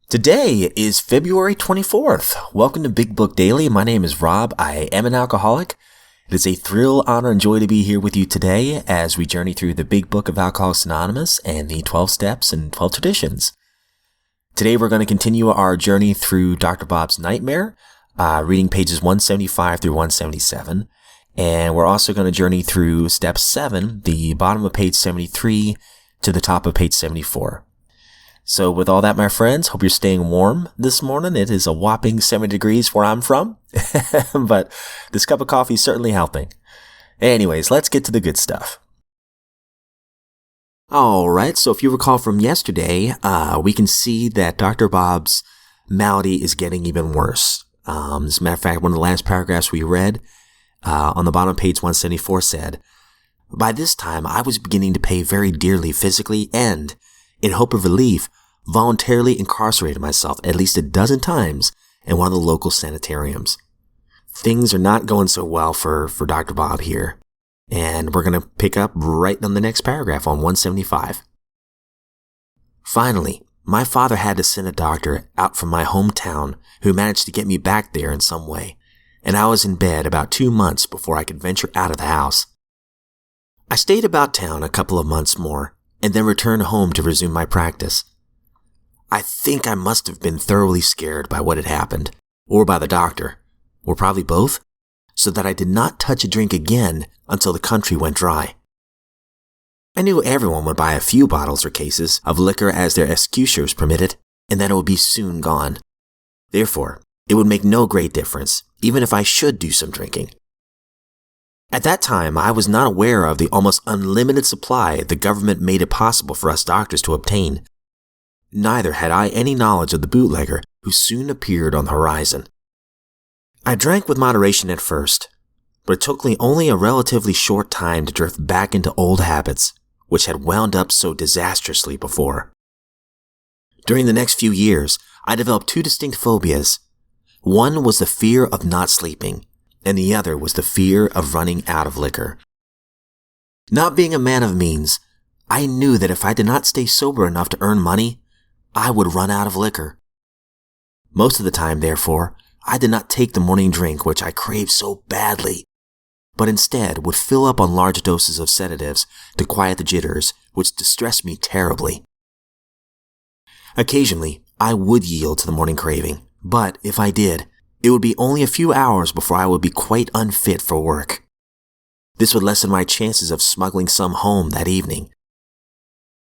Today is February 24th. Welcome to Big Book Daily. My name is Rob. I am an alcoholic. It is a thrill, honor, and joy to be here with you today as we journey through the Big Book of Alcoholics Anonymous and the 12 Steps and 12 Traditions. Today we're going to continue our journey through Dr. Bob's Nightmare, reading pages 175 through 177. And we're also going to journey through Step 7, the bottom of page 73 to the top of page 74. So with all that, my friends, hope you're staying warm this morning. It is a whopping 70 degrees where I'm from, but this cup of coffee is certainly helping. Anyways, let's get to the good stuff. All right, so if you recall from yesterday, we can see that Dr. Bob's malady is getting even worse. As a matter of fact, one of the last paragraphs we read on the bottom of page 174 said, "By this time, I was beginning to pay very dearly physically and, in hope of relief, voluntarily incarcerated myself at least a dozen times in one of the local sanitariums." Things are not going so well for Dr. Bob here. And we're going to pick up right on the next paragraph on 175. "Finally, my father had to send a doctor out from my hometown who managed to get me back there in some way, and I was in bed about 2 months before I could venture out of the house. I stayed about town a couple of months more, and then returned home to resume my practice. I think I must have been thoroughly scared by what had happened, or by the doctor, or probably both, so that I did not touch a drink again until the country went dry. I knew everyone would buy a few bottles or cases of liquor as their excuses permitted, and that it would be soon gone. Therefore, it would make no great difference, even if I should do some drinking. At that time, I was not aware of the almost unlimited supply the government made it possible for us doctors to obtain. Neither had I any knowledge of the bootlegger who soon appeared on the horizon. I drank with moderation at first, but it took me only a relatively short time to drift back into old habits, which had wound up so disastrously before. During the next few years, I developed two distinct phobias. One was the fear of not sleeping, and the other was the fear of running out of liquor. Not being a man of means, I knew that if I did not stay sober enough to earn money, I would run out of liquor. Most of the time, therefore, I did not take the morning drink which I craved so badly, but instead would fill up on large doses of sedatives to quiet the jitters, which distressed me terribly. Occasionally, I would yield to the morning craving, but if I did, it would be only a few hours before I would be quite unfit for work. This would lessen my chances of smuggling some home that evening,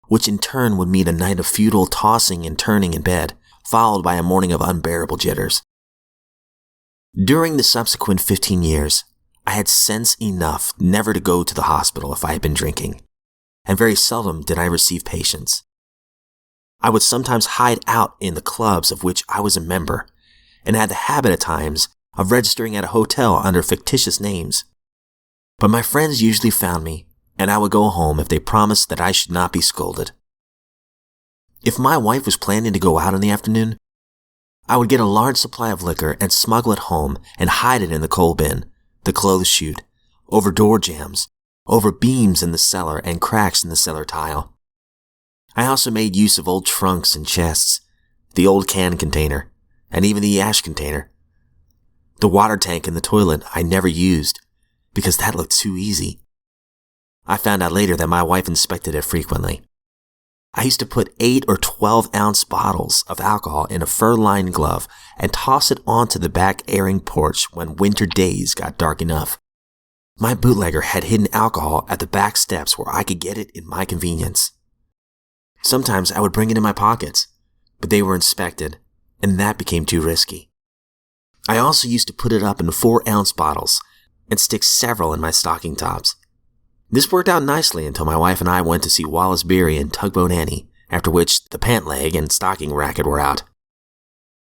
which in turn would mean a night of futile tossing and turning in bed, followed by a morning of unbearable jitters. During the subsequent 15 years, I had sense enough never to go to the hospital if I had been drinking, and very seldom did I receive patients. I would sometimes hide out in the clubs of which I was a member, and had the habit at times of registering at a hotel under fictitious names. But my friends usually found me, and I would go home if they promised that I should not be scolded. If my wife was planning to go out in the afternoon, I would get a large supply of liquor and smuggle it home and hide it in the coal bin, the clothes chute, over door jambs, over beams in the cellar and cracks in the cellar tile. I also made use of old trunks and chests, the old can container, and even the ash container. The water tank in the toilet I never used, because that looked too easy. I found out later that my wife inspected it frequently. I used to put 8 or 12-ounce bottles of alcohol in a fur-lined glove and toss it onto the back airing porch when winter days got dark enough. My bootlegger had hidden alcohol at the back steps where I could get it in my convenience. Sometimes I would bring it in my pockets, but they were inspected, and that became too risky. I also used to put it up in 4-ounce bottles and stick several in my stocking tops. This worked out nicely until my wife and I went to see Wallace Beery and Tugboat Annie, after which the pant leg and stocking racket were out.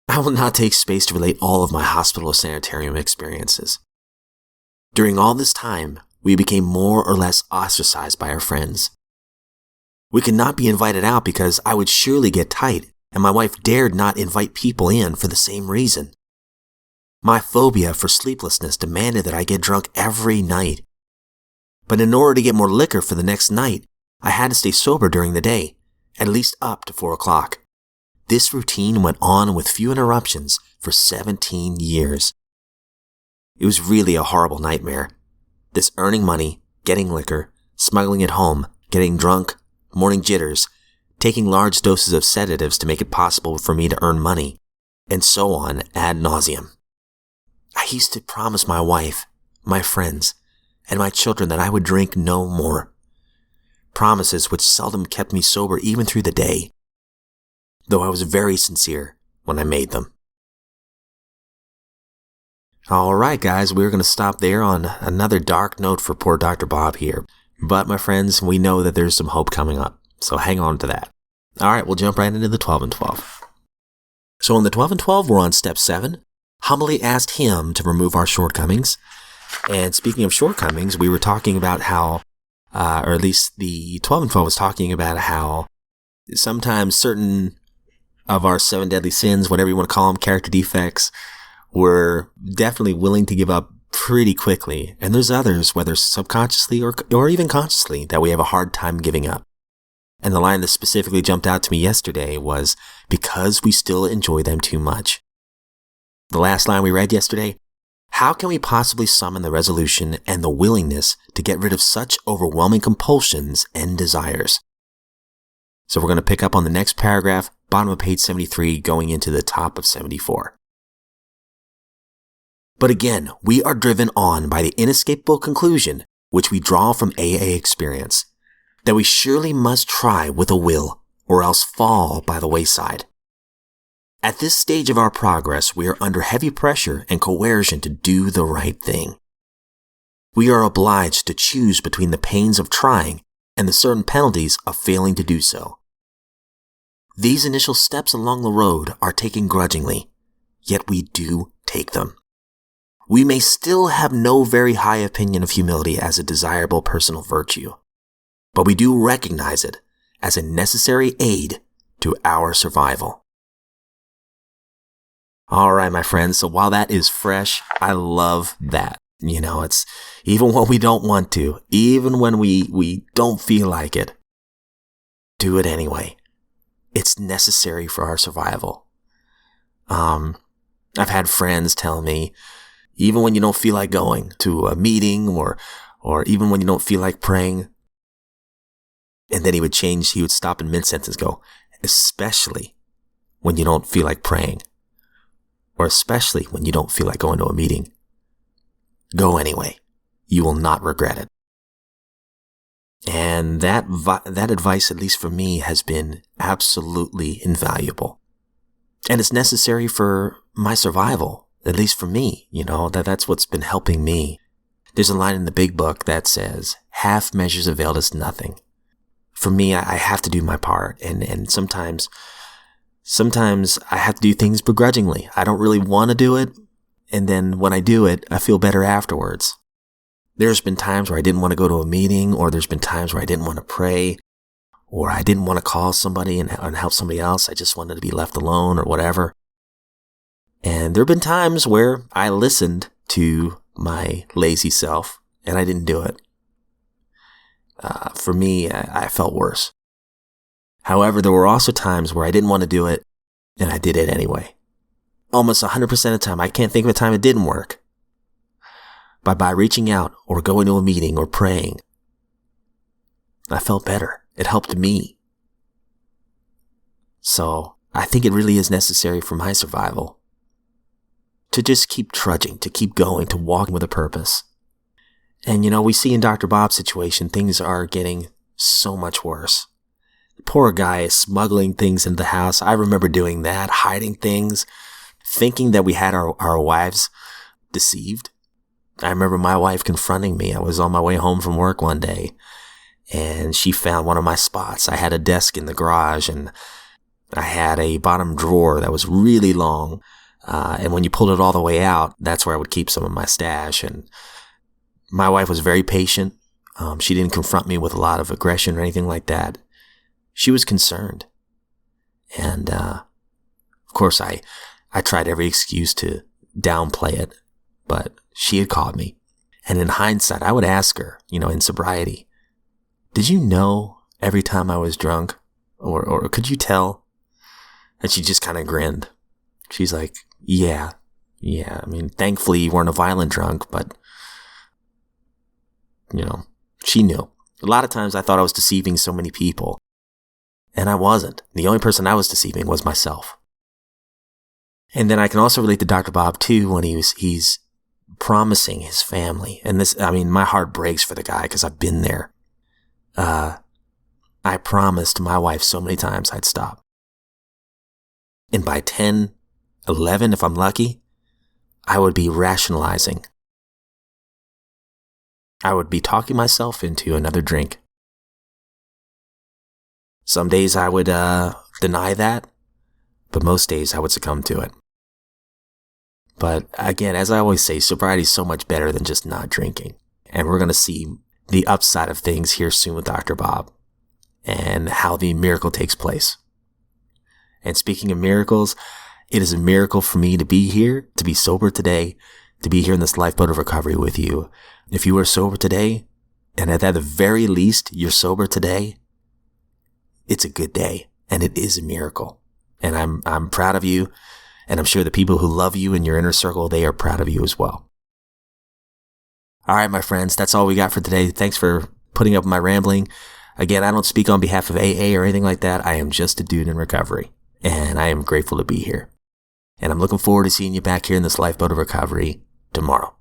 I will not take space to relate all of my hospital sanitarium experiences. During all this time, we became more or less ostracized by our friends. We could not be invited out because I would surely get tight, and my wife dared not invite people in for the same reason. My phobia for sleeplessness demanded that I get drunk every night. But in order to get more liquor for the next night, I had to stay sober during the day, at least up to 4 o'clock. This routine went on with few interruptions for 17 years. It was really a horrible nightmare. This earning money, getting liquor, smuggling it home, getting drunk, morning jitters, taking large doses of sedatives to make it possible for me to earn money, and so on ad nauseum. I used to promise my wife, my friends, and my children that I would drink no more. Promises which seldom kept me sober even through the day, though I was very sincere when I made them. Alright guys, we're going to stop there on another dark note for poor Dr. Bob here. But my friends, we know that there's some hope coming up, so hang on to that. Alright, we'll jump right into the 12 and 12. So in the 12 and 12, we're on step 7. Humbly asked him to remove our shortcomings. And speaking of shortcomings, we were talking about how, or at least the 12 and 12 was talking about how sometimes certain of our 7 deadly sins, whatever you want to call them, character defects, we're definitely willing to give up pretty quickly. And there's others, whether subconsciously or even consciously, that we have a hard time giving up. And the line that specifically jumped out to me yesterday was, because we still enjoy them too much. The last line we read yesterday, how can we possibly summon the resolution and the willingness to get rid of such overwhelming compulsions and desires? So we're going to pick up on the next paragraph, bottom of page 73, going into the top of 74. But again, we are driven on by the inescapable conclusion, which we draw from AA experience, that we surely must try with a will, or else fall by the wayside. At this stage of our progress, we are under heavy pressure and coercion to do the right thing. We are obliged to choose between the pains of trying and the certain penalties of failing to do so. These initial steps along the road are taken grudgingly, yet we do take them. We may still have no very high opinion of humility as a desirable personal virtue, but we do recognize it as a necessary aid to our survival. All right, my friends, so while that is fresh, I love that. You know, it's even when we don't want to, even when we don't feel like it, do it anyway. It's necessary for our survival. I've had friends tell me, even when you don't feel like going to a meeting or even when you don't feel like praying, and then he would stop in mid-sentence and go, especially when you don't feel like praying, or especially when you don't feel like going to a meeting. Go anyway. You will not regret it. And that advice, at least for me, has been absolutely invaluable. And it's necessary for my survival, at least for me, you know, that's what's been helping me. There's a line in the big book that says, half measures availed us nothing. For me, I have to do my part, and sometimes I have to do things begrudgingly. I don't really want to do it, and then when I do it, I feel better afterwards. There's been times where I didn't want to go to a meeting, or there's been times where I didn't want to pray, or I didn't want to call somebody and help somebody else. I just wanted to be left alone or whatever. And there have been times where I listened to my lazy self and I didn't do it. For me, I felt worse. However, there were also times where I didn't want to do it and I did it anyway. Almost 100% of the time, I can't think of a time it didn't work. But by reaching out or going to a meeting or praying, I felt better. It helped me. So I think it really is necessary for my survival to just keep trudging, to keep going, to walk with a purpose. And you know, we see in Dr. Bob's situation, things are getting so much worse. The poor guy is smuggling things into the house. I remember doing that, hiding things, thinking that we had our wives deceived. I remember my wife confronting me. I was on my way home from work one day, and she found one of my spots. I had a desk in the garage, and I had a bottom drawer that was really long. And when you pulled it all the way out, that's where I would keep some of my stash. And my wife was very patient. She didn't confront me with a lot of aggression or anything like that. She was concerned. And, of course, I tried every excuse to downplay it, but she had caught me. And in hindsight, I would ask her, you know, in sobriety, did you know every time I was drunk? Or could you tell? And she just kind of grinned. She's like, yeah. I mean, thankfully you weren't a violent drunk, but, she knew. A lot of times I thought I was deceiving so many people, and I wasn't. The only person I was deceiving was myself. And then I can also relate to Dr. Bob too when he's promising his family. And this, I mean, my heart breaks for the guy because I've been there. I promised my wife so many times I'd stop. And by 10, 11, if I'm lucky, I would be rationalizing. I would be talking myself into another drink. Some days I would deny that, but most days I would succumb to it. But again, as I always say, sobriety is so much better than just not drinking. And we're going to see the upside of things here soon with Dr. Bob and how the miracle takes place. And speaking of miracles, it is a miracle for me to be here, to be sober today, to be here in this lifeboat of recovery with you. If you are sober today, and at the very least, you're sober today, it's a good day, and it is a miracle. And I'm proud of you, and I'm sure the people who love you in your inner circle, they are proud of you as well. All right, my friends, that's all we got for today. Thanks for putting up with my rambling. Again, I don't speak on behalf of AA or anything like that. I am just a dude in recovery, and I am grateful to be here. And I'm looking forward to seeing you back here in this lifeboat of recovery tomorrow.